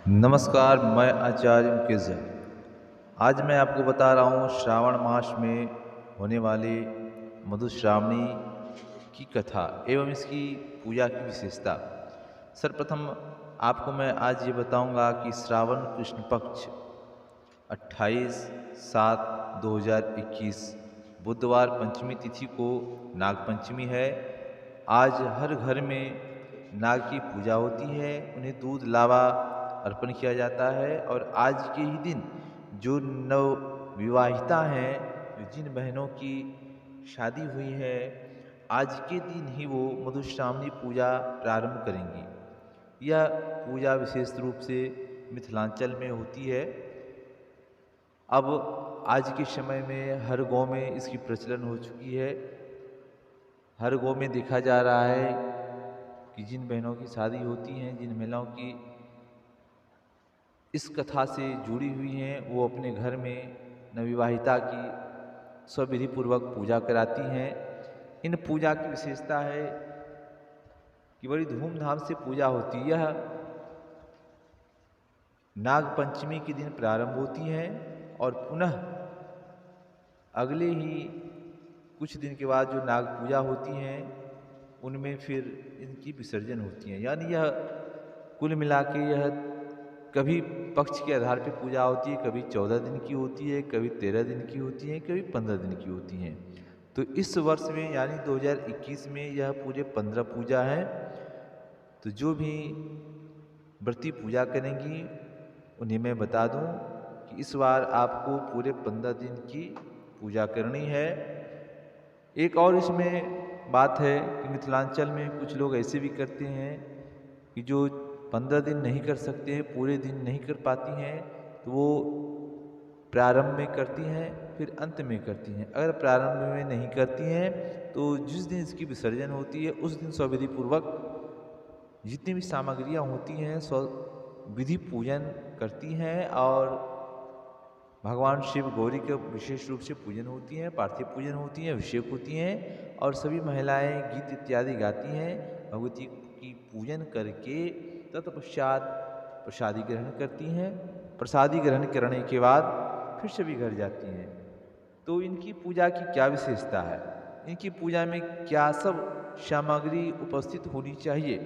नमस्कार, मैं आचार्य मुकेश जैन। आज मैं आपको बता रहा हूँ श्रावण मास में होने वाले मधुश्रावणी की कथा एवं इसकी पूजा की विशेषता। सर्वप्रथम आपको मैं आज ये बताऊंगा कि श्रावण कृष्ण पक्ष 28/7/2021 बुधवार पंचमी तिथि को नागपंचमी है। आज हर घर में नाग की पूजा होती है, उन्हें दूध लावा अर्पण किया जाता है और आज के ही दिन जो नव विवाहिता हैं, जिन बहनों की शादी हुई है, आज के दिन ही वो मधुश्रावणी पूजा प्रारंभ करेंगी। यह पूजा विशेष रूप से मिथिलांचल में होती है। अब आज के समय में हर गांव में इसकी प्रचलन हो चुकी है। हर गांव में देखा जा रहा है कि जिन बहनों की शादी होती हैं, जिन महिलाओं की इस कथा से जुड़ी हुई हैं, वो अपने घर में नवविवाहिता की स्वविधि पूर्वक पूजा कराती हैं। इन पूजा की विशेषता है कि बड़ी धूमधाम से पूजा होती है। यह नाग पंचमी के दिन प्रारंभ होती हैं और पुनः अगले ही कुछ दिन के बाद जो नाग पूजा होती हैं, उनमें फिर इनकी विसर्जन होती हैं। यानी यह कुल मिला के यह कभी पक्ष के आधार पर पूजा होती है, कभी 14 दिन की होती है, कभी 13 दिन की होती है, कभी 15 दिन की होती हैं। तो इस वर्ष में यानी 2021 में यह पूरे 15 पूजा है। तो जो भी व्रती पूजा करेंगी उन्हें मैं बता दूं कि इस बार आपको पूरे 15 दिन की पूजा करनी है। एक और इसमें बात है कि मिथिलांचल में कुछ लोग ऐसे भी करते हैं कि जो 15 दिन नहीं कर सकते हैं, पूरे दिन नहीं कर पाती हैं, तो वो प्रारंभ में करती हैं, फिर अंत में करती हैं। अगर प्रारंभ में नहीं करती हैं तो जिस दिन इसकी विसर्जन होती है उस दिन स्वविधि पूर्वक जितनी भी सामग्रियाँ होती हैं स्व विधि पूजन करती हैं और भगवान शिव गौरी के विशेष रूप से पूजन होती हैं, पार्थिव पूजन होती हैं, अभिषेक होती हैं और सभी महिलाएं गीत इत्यादि गाती हैं। भगवती की पूजन करके तत्पश्चात प्रसादी ग्रहण करती हैं। प्रसादी ग्रहण करने के बाद फिर सभी घर जाती हैं। तो इनकी पूजा की क्या विशेषता है, इनकी पूजा में क्या सब सामग्री उपस्थित होनी चाहिए,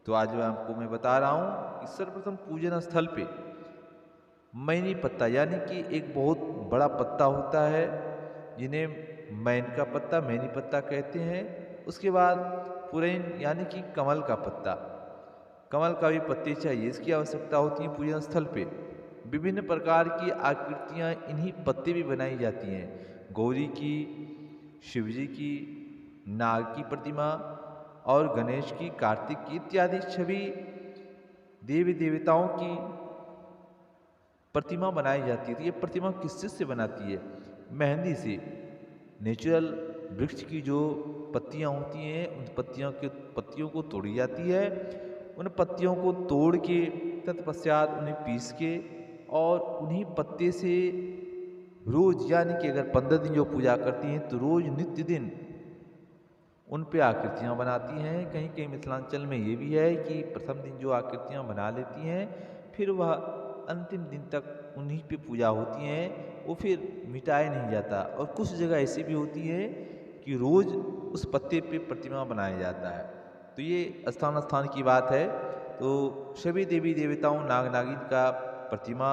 तो आज मैं बता रहा हूँ कि सर्वप्रथम पूजन स्थल पे मैनी पत्ता यानी कि एक बहुत बड़ा पत्ता होता है, जिन्हें मैन का पत्ता, मैनी पत्ता कहते हैं। उसके बाद पुरैन यानी कि कमल का पत्ता, कमल का भी पत्ते चाहिए, इसकी आवश्यकता होती है पूजन स्थल पे। विभिन्न प्रकार की आकृतियाँ इन्हीं पत्ते भी बनाई जाती हैं। गौरी की, शिव जी की, नाग की प्रतिमा और गणेश की, कार्तिक की इत्यादि सभी देवी देवताओं की प्रतिमा बनाई जाती है। तो ये प्रतिमा किस चीज़ से बनाती है? मेहंदी से। नेचुरल वृक्ष की जो पत्तियां होती हैं, उन पत्तियों को तोड़ी जाती है। उन पत्तियों को तोड़ के तत्पश्चात उन्हें पीस के और उन्हीं पत्ते से रोज यानी कि अगर 15 दिन जो पूजा करती हैं तो रोज नित्य दिन उन पे आकृतियाँ बनाती हैं। कहीं कहीं मिथिलांचल में ये भी है कि प्रथम दिन जो आकृतियाँ बना लेती हैं, फिर वह अंतिम दिन तक उन्हीं पे पूजा होती हैं, वो फिर मिटाया नहीं जाता। और कुछ जगह ऐसी भी होती है कि रोज़ उस पत्ते पे प्रतिमा बनाया जाता है। तो ये स्थान स्थान की बात है। तो सभी देवी देवताओं नाग नागिन का प्रतिमा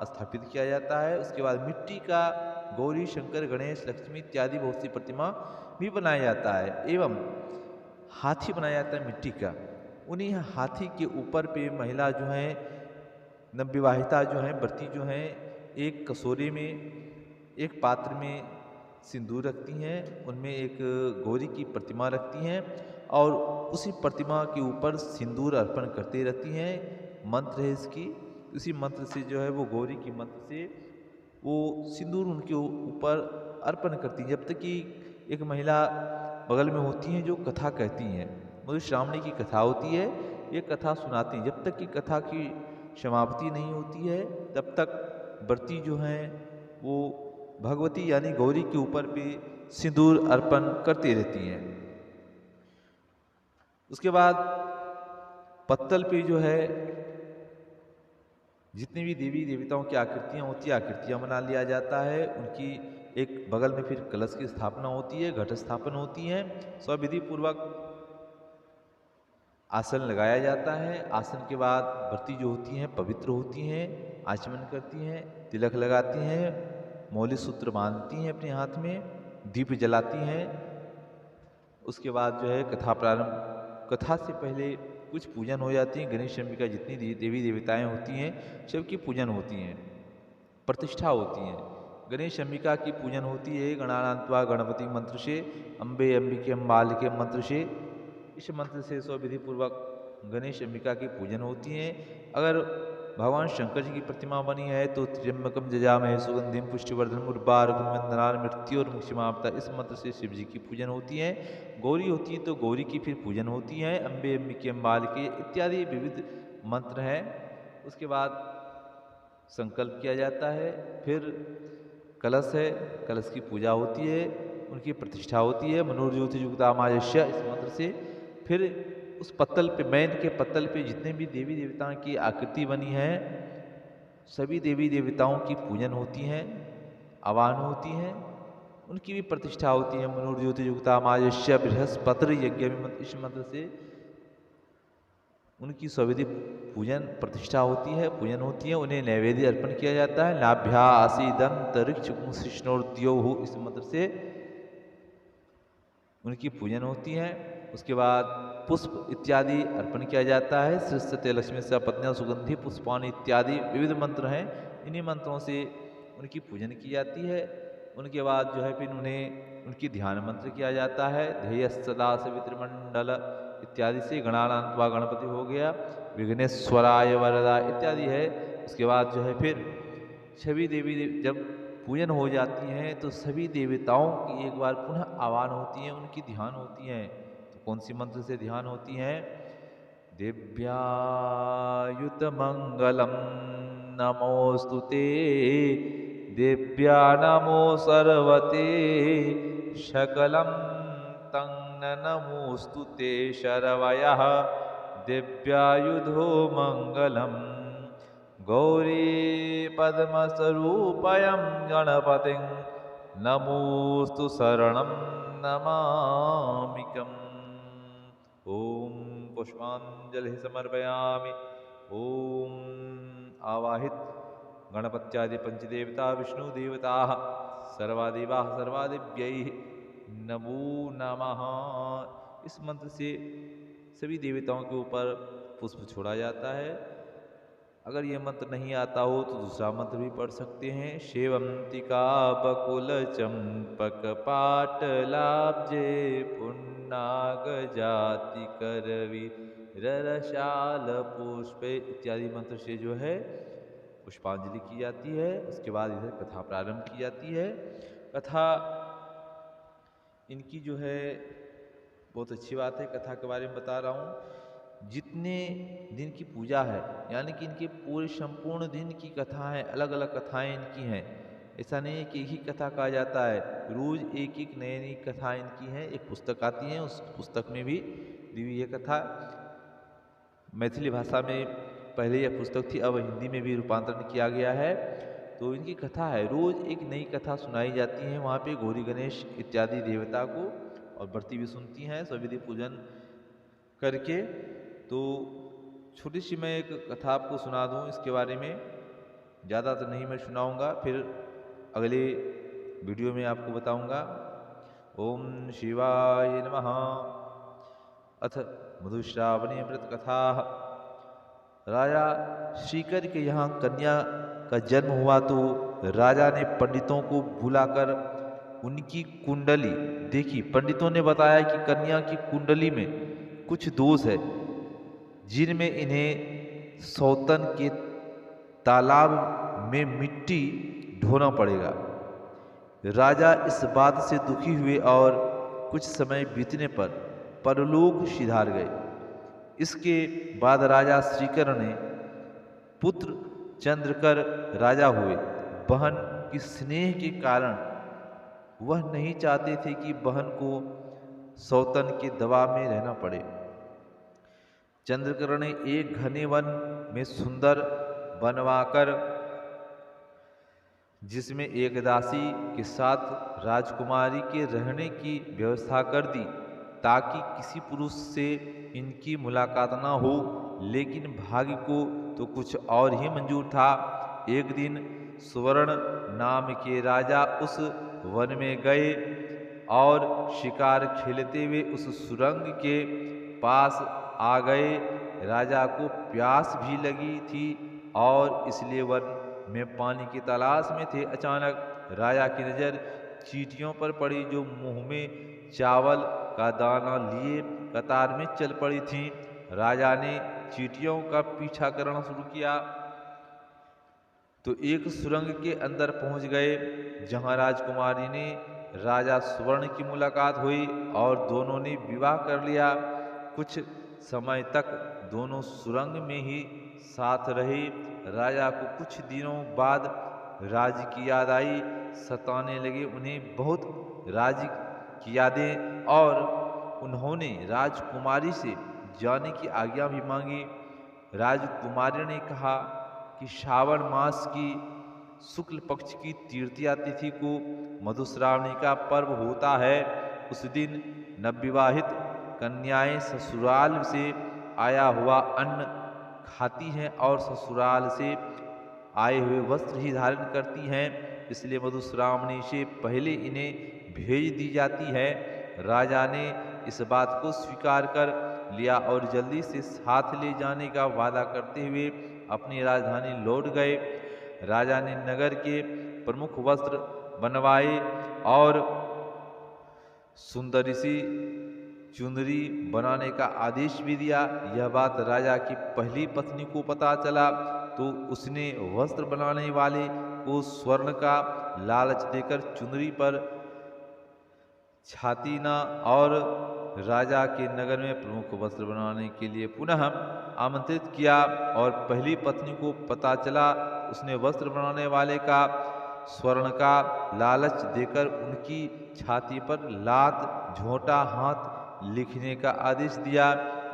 स्थापित किया जाता है। उसके बाद मिट्टी का गौरी, शंकर, गणेश, लक्ष्मी इत्यादि बहुत सी प्रतिमा भी बनाया जाता है एवं हाथी बनाया जाता है मिट्टी का। उन्हीं हाथी के ऊपर पे महिला जो है, नवविवाहिता जो हैं, व्रती जो हैं, एक कटोरे में, एक पात्र में सिंदूर रखती हैं, उनमें एक गौरी की प्रतिमा रखती हैं और उसी प्रतिमा के ऊपर सिंदूर अर्पण करती रहती हैं। मंत्र है इसकी, उसी मंत्र से जो है वो गौरी की मंत्र से वो सिंदूर उनके ऊपर अर्पण करती हैं, जब तक कि एक महिला बगल में होती हैं जो कथा कहती हैं। मधुश्रावणी की कथा होती है, ये कथा सुनाती हैं। जब तक कि कथा की समाप्ति नहीं होती है तब तक व्रती जो हैं वो भगवती यानी गौरी के ऊपर भी सिंदूर अर्पण करती रहती हैं। उसके बाद पत्तल पे जो है जितनी भी देवी देवताओं की आकृतियाँ होती हैं, आकृतियाँ बना लिया जाता है। उनकी एक बगल में फिर कलश की स्थापना होती है, घट स्थापन होती है। स्वविधि पूर्वक आसन लगाया जाता है। आसन के बाद व्रती जो होती हैं पवित्र होती हैं, आचमन करती हैं, तिलक लगाती हैं, मौली सूत्र बांधती हैं अपने हाथ में, दीप जलाती हैं। उसके बाद जो है कथा प्रारंभ, कथा से पहले कुछ पूजन हो जाती है। गणेश अंबिका जितनी देवी देवताएं होती हैं सबकी पूजन होती हैं, प्रतिष्ठा होती है। गणेश अंबिका की पूजन होती है गणानान्त्वा गणपति मंत्र से, अम्बे अंबिके अम्बालिके मंत्र से। इस मंत्र से स्वविधि पूर्वक गणेश अंबिका की पूजन होती है। अगर भगवान शंकर जी की प्रतिमा बनी है तो त्र्यंबकम जजामहे सुगंधिम पुष्टिवर्धनम उर्वारुकम वंदनान् मृत्योर्मुक्षिमाप्ता, इस मंत्र से शिव जी की पूजन होती है। गौरी होती है तो गौरी की फिर पूजन होती है, अम्बे अंबिके अम्बालिके इत्यादि विविध मंत्र हैं। उसके बाद संकल्प किया जाता है। फिर कलश है, कलश की पूजा होती है, उनकी प्रतिष्ठा होती है। मनोज्योति युक्तामायश्य, इस मंत्र से फिर उस पत्तल पे, मैन के पत्तल पे जितने भी देवी देवताओं की आकृति बनी है सभी देवी देवताओं की पूजन होती है, आवाहन होती है, उनकी भी प्रतिष्ठा होती है। मनोज्योति युक्तामायश्य बृहस्पति यज्ञ, इस मंत्र से उनकी स्वविधि पूजन प्रतिष्ठा होती है, पूजन होती है। उन्हें नैवेद्य अर्पण किया जाता है। नाभ्यासीदम तरिक्ष शिष्णोर्द्यो, इस मंत्र से उनकी पूजन होती है। उसके बाद पुष्प इत्यादि अर्पण किया जाता है। श्रीस्ते लक्ष्मी से पत्नियां सुगंधि पुष्पान इत्यादि विविध मंत्र हैं, इन्हीं मंत्रों से उनकी पूजन की जाती है। उनके बाद जो है फिर उन्हें उनकी ध्यान मंत्र किया जाता है। ध्येय सदा सवितृमंडल इत्यादि से, गणानान्त्वा गणपति हो गया, विघ्नेश्वराय वरदा इत्यादि है। उसके बाद जो है फिर सभी देवी जब पूजन हो जाती हैं तो सभी देवताओं की एक बार पुनः आह्वान होती है, उनकी ध्यान होती हैं। तो कौन सी मंत्र से ध्यान होती हैं? दिव्यायुत मंगलम नमोस्तुते, दिव्या नमो सर्वते, शकलम तं नमोस्तुते शरवयः, दिव्यायुधो मंगलम गौरी पद्मस्वरूपयं गणपतिं नमोस्तु शरणं नमामिकम्। ओम पुष्पांजलि समर्पयामि। ओम आवाहित गणपत्यादि पंचदेवता विष्णु देवता सर्वादेवा सर्वादिव्यै नमो नमः। इस मंत्र से सभी देवताओं के ऊपर पुष्प छोड़ा जाता है। अगर ये मंत्र नहीं आता हो तो दूसरा मंत्र भी पढ़ सकते हैं। शेवंतिका बकुल चंपक पाटलाब्जे, पुन्नाग जाति करवी ररशाल पुष्पे इत्यादि मंत्र से जो है पुष्पांजलि की जाती है। उसके बाद इधर कथा प्रारंभ की जाती है। कथा इनकी जो है बहुत अच्छी बात है, कथा के बारे में बता रहा हूँ। जितने दिन की पूजा है, यानी कि इनके पूरे संपूर्ण दिन की कथा है, अलग अलग कथाएं इनकी हैं। ऐसा नहीं है कि एक ही कथा कहा जाता है, रोज एक एक नई नई कथा इनकी है। एक पुस्तक आती है, उस पुस्तक में भी दी हुई है कथा। मैथिली भाषा में पहले यह पुस्तक थी, अब हिंदी में भी रूपांतरण किया गया है। तो इनकी कथा है, रोज एक नई कथा सुनाई जाती है वहाँ पे गौरी गणेश इत्यादि देवता को, और व्रती भी सुनती हैं स्वविधि पूजन करके। तो छोटी सी मैं एक कथा आपको सुना दूं इसके बारे में, ज़्यादा तो नहीं मैं सुनाऊंगा, फिर अगले वीडियो में आपको बताऊंगा। ओम शिवाय नमः। अथ मधुश्रावणी व्रत कथा। राजा श्रीकर के यहाँ कन्या का जन्म हुआ तो राजा ने पंडितों को बुलाकर उनकी कुंडली देखी। पंडितों ने बताया कि कन्या की कुंडली में कुछ दोष है, जिनमें इन्हें सौतन के तालाब में मिट्टी ढोना पड़ेगा। राजा इस बात से दुखी हुए और कुछ समय बीतने पर परलोक सिधार गए। इसके बाद राजा श्रीकर ने पुत्र चंद्रकर राजा हुए। बहन की स्नेह के कारण वह नहीं चाहते थे कि बहन को सौतन के दबाव में रहना पड़े। चंद्रकर ने एक घने वन में सुंदर बनवाकर जिसमें एक दासी के साथ राजकुमारी के रहने की व्यवस्था कर दी, ताकि किसी पुरुष से इनकी मुलाकात ना हो। लेकिन भाग्य को तो कुछ और ही मंजूर था। एक दिन सुवर्ण नाम के राजा उस वन में गए और शिकार खेलते हुए उस सुरंग के पास आ गए। राजा को प्यास भी लगी थी और इसलिए वन में पानी की तलाश में थे। अचानक राजा की नज़र चींटियों पर पड़ी, जो मुंह में चावल का दाना लिए कतार में चल पड़ी थीं। राजा ने चींटियों का पीछा करना शुरू किया तो एक सुरंग के अंदर पहुंच गए, जहां राजकुमारी ने राजा सुवर्ण की मुलाकात हुई और दोनों ने विवाह कर लिया। कुछ समय तक दोनों सुरंग में ही साथ रहे। राजा को कुछ दिनों बाद राज्य की याद आई, सताने लगे उन्हें बहुत राज्य की यादें, और उन्होंने राजकुमारी से जाने की आज्ञा भी मांगी। राजकुमारी ने कहा कि श्रावण मास की शुक्ल पक्ष की तृतीया तिथि को मधुश्रावणी का पर्व होता है। उस दिन नवविवाहित कन्याएं ससुराल से आया हुआ अन्न खाती हैं और ससुराल से आए हुए वस्त्र ही धारण करती हैं, इसलिए मधुश्रावणी से पहले इन्हें भेज दी जाती है। राजा ने इस बात को स्वीकार कर लिया और जल्दी से साथ ले जाने का वादा करते हुए अपनी राजधानी लौट गए। राजा ने नगर के प्रमुख वस्त्र बनवाए और सुंदर सी चुनरी बनाने का आदेश भी दिया। यह बात राजा की पहली पत्नी को पता चला तो उसने वस्त्र बनाने वाले को स्वर्ण का लालच देकर चुनरी पर छातीना और राजा के नगर में प्रमुख वस्त्र बनाने के लिए पुनः आमंत्रित किया। और पहली पत्नी को पता चला, उसने वस्त्र बनाने वाले का स्वर्ण का लालच देकर उनकी छाती पर लात झोंटा हाथ लिखने का आदेश दिया।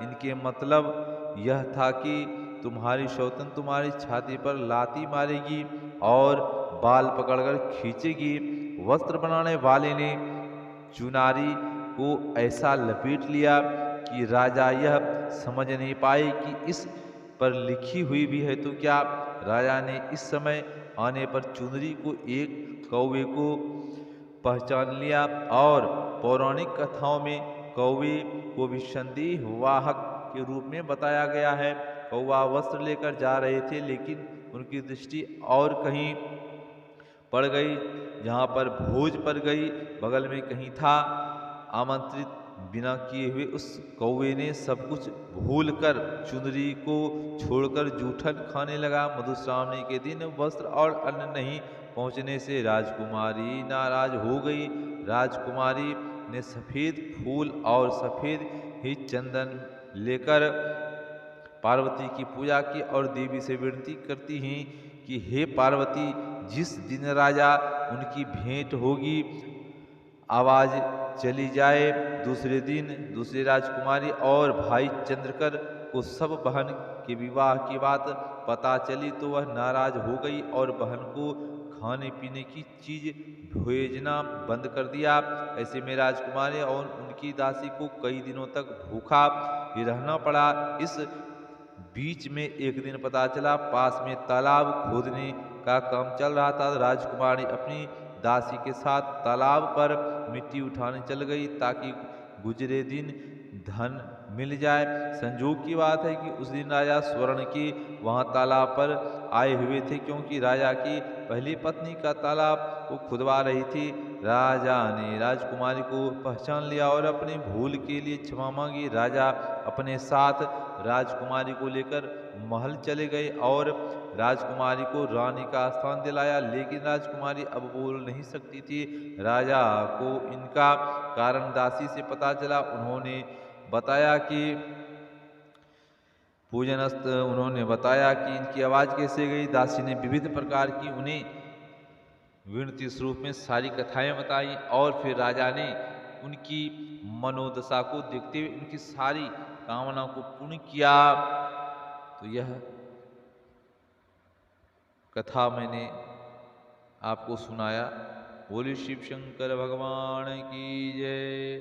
इनके मतलब यह था कि तुम्हारी सौतन तुम्हारी छाती पर लाती मारेगी और बाल पकड़कर खींचेगी। वस्त्र बनाने वाले ने चुनारी को ऐसा लपेट लिया कि राजा यह समझ नहीं पाए कि इस पर लिखी हुई भी है तो क्या। राजा ने इस समय आने पर चुनरी को एक कौवे को पहचान लिया और पौराणिक कथाओं में कौवे को भी संदेह वाहक के रूप में बताया गया है। कौवा वस्त्र लेकर जा रहे थे, लेकिन उनकी दृष्टि और कहीं पड़ गई, जहां पर भोज पर गई बगल में कहीं था। आमंत्रित बिना किए हुए उस कौवे ने सब कुछ भूलकर चुनरी को छोड़कर जूठन खाने लगा। मधुश्रावणी के दिन वस्त्र और अन्न नहीं पहुंचने से राजकुमारी नाराज हो गई। राजकुमारी ने सफेद फूल और सफेद ही चंदन लेकर पार्वती की पूजा की और देवी से विनती करती हैं कि हे पार्वती, जिस दिन राजा उनकी भेंट होगी आवाज चली जाए, दूसरे दिन दूसरी राजकुमारी और भाई चंद्रकर को सब बहन के विवाह की बात पता चली तो वह नाराज हो गई और बहन को खाने पीने की चीज भेजना बंद कर दिया। ऐसे में राजकुमारी और उनकी दासी को कई दिनों तक भूखा ही रहना पड़ा। इस बीच में एक दिन पता चला पास में तालाब खोदने का काम चल रहा था। राजकुमारी अपनी दासी के साथ तालाब पर मिट्टी उठाने चल गई ताकि गुजरे दिन धन मिल जाए। संजोग की बात है कि उस दिन राजा स्वर्ण के वहां तालाब पर आए हुए थे, क्योंकि राजा की पहली पत्नी का तालाब वो खुदवा रही थी। राजा ने राजकुमारी को पहचान लिया और अपनी भूल के लिए क्षमा मांगी। राजा अपने साथ राजकुमारी को लेकर महल चले गए और राजकुमारी को रानी का स्थान दिलाया, लेकिन राजकुमारी अब बोल नहीं सकती थी। राजा को इनका कारण दासी से पता चला। उन्होंने बताया कि इनकी आवाज कैसे गई। दासी ने विविध प्रकार की उन्हें विनती स्वरूप में सारी कथाएं बताई और फिर राजा ने उनकी मनोदशा को देखते हुए उनकी सारी कामना को पूर्ण किया। तो यह कथा मैंने आपको सुनाया। बोले शिव शंकर भगवान की जय।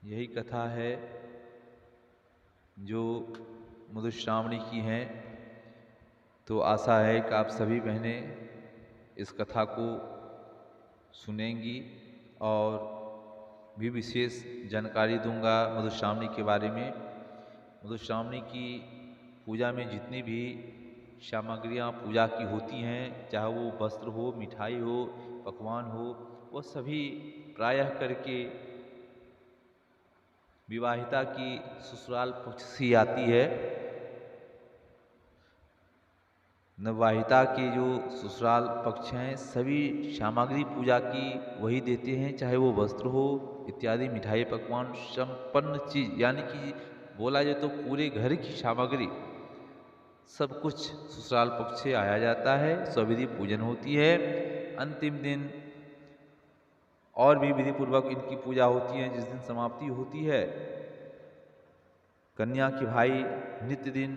यही कथा है जो मधुश्रावणी की है। तो आशा है कि आप सभी बहनें इस कथा को सुनेंगी और भी विशेष जानकारी दूंगा मधुश्रावणी के बारे में। मधुश्रावणी की पूजा में जितनी भी सामग्रियाँ पूजा की होती हैं, चाहे वो वस्त्र हो, मिठाई हो, पकवान हो, वह सभी प्रायः करके विवाहिता की ससुराल पक्ष से आती है। नवविवाहिता के जो ससुराल पक्ष हैं, सभी सामग्री पूजा की वही देते हैं, चाहे वो वस्त्र हो इत्यादि, मिठाई, पकवान, संपन्न चीज, यानी कि बोला जाए तो पूरे घर की सामग्री सब कुछ ससुराल पक्ष से आया जाता है। स्वविधि पूजन होती है। अंतिम दिन और भी विधि पूर्वक इनकी पूजा होती है। जिस दिन समाप्ति होती है, कन्या के भाई नित्य दिन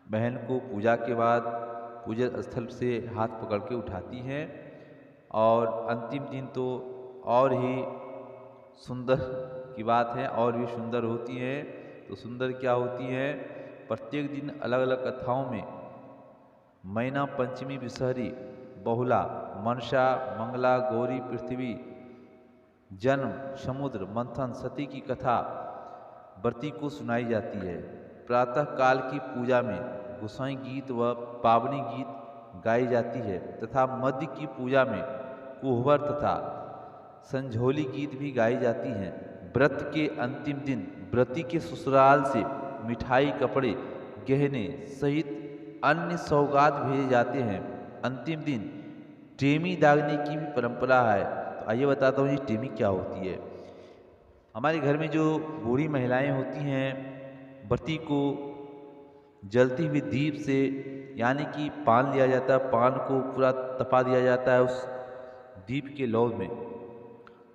बहन को पूजा के बाद पूजा स्थल से हाथ पकड़ के उठाती हैं और अंतिम दिन तो और ही सुंदर की बात है, और भी सुंदर होती है। तो सुंदर क्या होती है, प्रत्येक दिन अलग अलग कथाओं में मैना, पंचमी, विषहरी, बहुला, मनसा, मंगला, गौरी, पृथ्वी, जन्म, समुद्र मंथन, सती की कथा व्रती को सुनाई जाती है। प्रातः काल की पूजा में गोसाई गीत व पावनी गीत गाई जाती है तथा मध्य की पूजा में कोहबर तथा संझोली गीत भी गाई जाती हैं। व्रत के अंतिम दिन व्रती के ससुराल से मिठाई, कपड़े, गहने सहित अन्य सौगात भेजे जाते हैं। अंतिम दिन टेमी दागने की भी परंपरा है। तो आइए बताता हूँ ये टेमी क्या होती है। हमारे घर में जो बूढ़ी महिलाएं होती हैं, व्रती को जलती हुई दीप से, यानी कि पान लिया जाता है, पान को पूरा तपा दिया जाता है उस दीप के लौ में।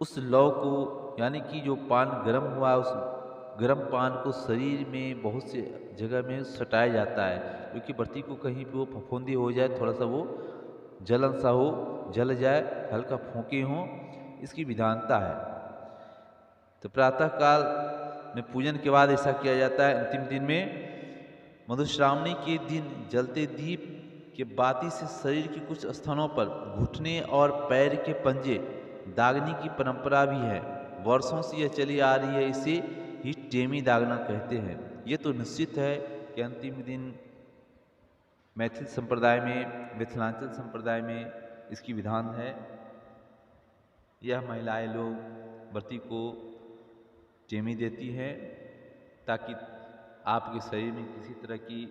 उस लौ को, यानी कि जो पान गर्म हुआ, उस गर्म पान को शरीर में बहुत से जगह में सटाया जाता है, क्योंकि व्रती को कहीं पे वो फफूंदी हो जाए, थोड़ा सा वो जलन सा हो, जल जाए, हल्का फूंके हों, इसकी विधानता है। तो प्रातः काल में पूजन के बाद ऐसा किया जाता है। अंतिम दिन में मधुश्रावणी के दिन जलते दीप के बाती से शरीर के कुछ स्थानों पर घुटने और पैर के पंजे दागने की परंपरा भी है। वर्षों से यह चली आ रही है, इसे ही टेमी दागना कहते हैं। ये तो निश्चित है कि अंतिम दिन मैथिल संप्रदाय में, मिथिलांचल संप्रदाय में इसकी विधान है। यह महिलाएं लोग व्रती को टेमी देती हैं ताकि आपके शरीर में किसी तरह की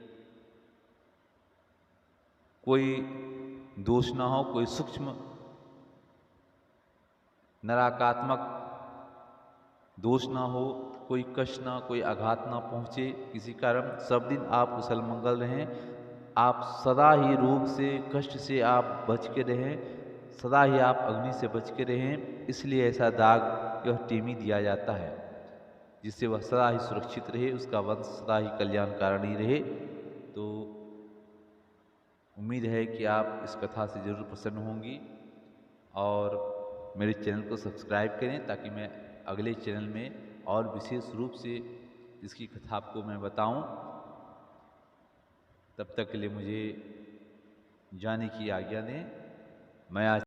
कोई दोष ना हो, कोई सूक्ष्म नकारात्मक दोष ना हो, कोई कष्ट ना, कोई आघात ना पहुँचे किसी कारण। सब दिन आप कुशल मंगल रहें, आप सदा ही रोग से, कष्ट से आप बच के रहें, सदा ही आप अग्नि से बच के रहें। इसलिए ऐसा दाग यह टेमी दिया जाता है, जिससे वह सदा ही सुरक्षित रहे, उसका वंश सदा ही कल्याणकारिणी रहे। तो उम्मीद है कि आप इस कथा से जरूर प्रसन्न होंगी और मेरे चैनल को सब्सक्राइब करें, ताकि मैं अगले चैनल में और विशेष रूप से इसकी कथा आपको मैं बताऊं। तब तक के लिए मुझे जाने की आज्ञा दें। मैं आज